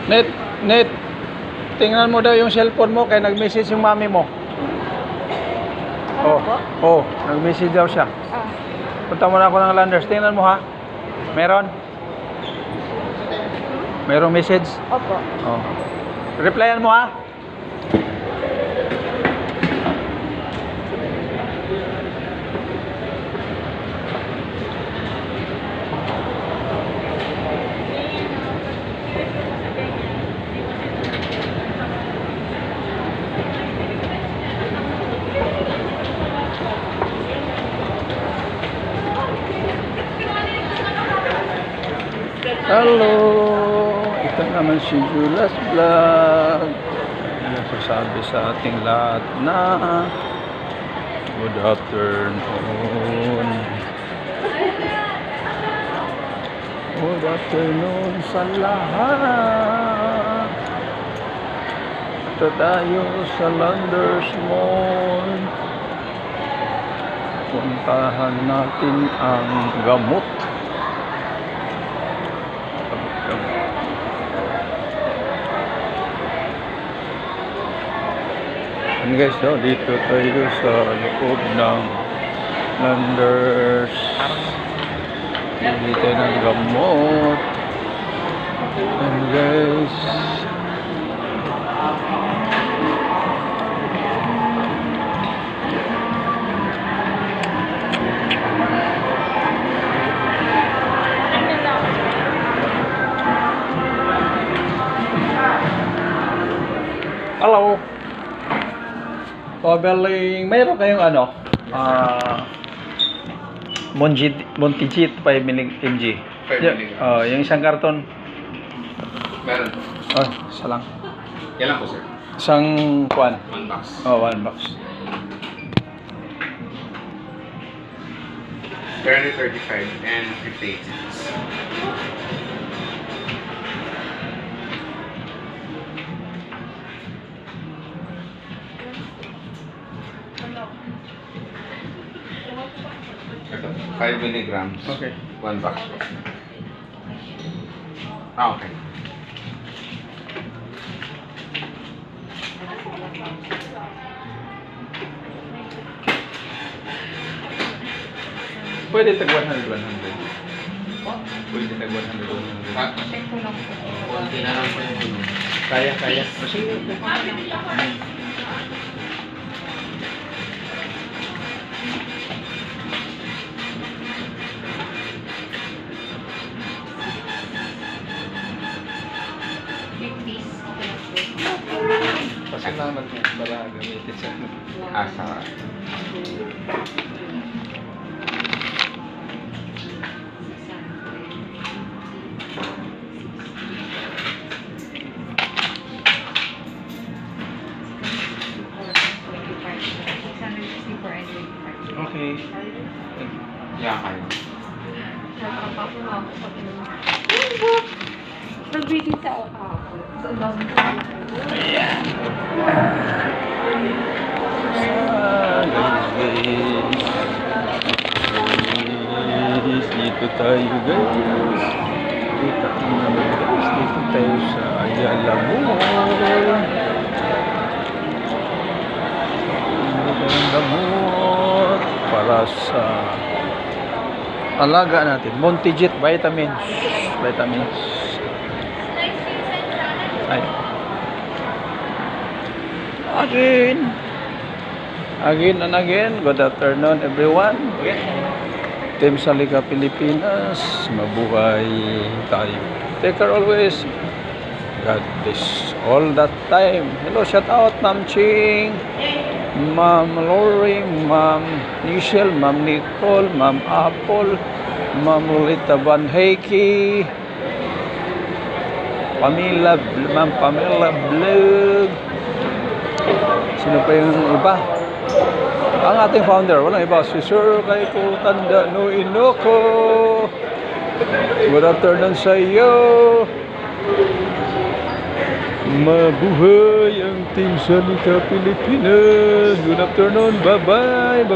Net, Net, tingnan mo daw yung cellphone mo kaya nag-message yung mami mo. Ano po? Oh, nag-message daw siya. Ah. Punta mo na ako ng Landers. Tingnan mo ha. Meron? Merong message? Opo. Oh. Replyan mo ha. Hello! Ito naman si Julas Vlog. Nagsasabi sa ating lahat na good afternoon. Good afternoon sa lahat. Ito tayo sa Landers Mall. Puntahan natin ang gamot. And guys, no, dito tayo sa loob ng Landers. Bili tayo ng gamot. And guys, hello. Overlaying, mayroon kayong ano? Montijit 5 mg. 5 mg. Yung isang karton. Meron. Oh, isa lang. Yan lang po, sir. Isang kuan. 1 box. Oh, 1 box. 335 and 58 cents. Ito, 5 milligrams. Okay. 1 box po. Ah, okay. Pwede tag 100. Pwede tag 100. Ah, Check ko lang po. konti na lang po yung puno. Kaya. Sige. Big piece. Okay. Pasalamat mo para gamitin sa Asa. Okay. Yan kayo. Nag-greeting sa sa dami. Ayan. Guys, dito tayo guys. Dito naman guys. Dito tayo sa Ayala Mall. Dito ang gamot para sa alaga natin. Montijit vitamins. Ay. Again and again, good afternoon everyone. Team Salika Pilipinas, mabuhay tayo. Take care always. God bless all that time. Hello, shout out Ma'am Ching, Ma'am Lori, Ma'am Nichelle, Ma'am Nicole, Ma'am Apple, Ma'am Lolita Van Heike, Ma'am Pamela Vlog. Sino pa yung iba? Ang ating founder, walang iba, si Sir Kaiko Tanda no Inoko. Good afternoon sa iyo. Mabuhay ang Team Salika Pilipinas. Good afternoon. Bye-bye.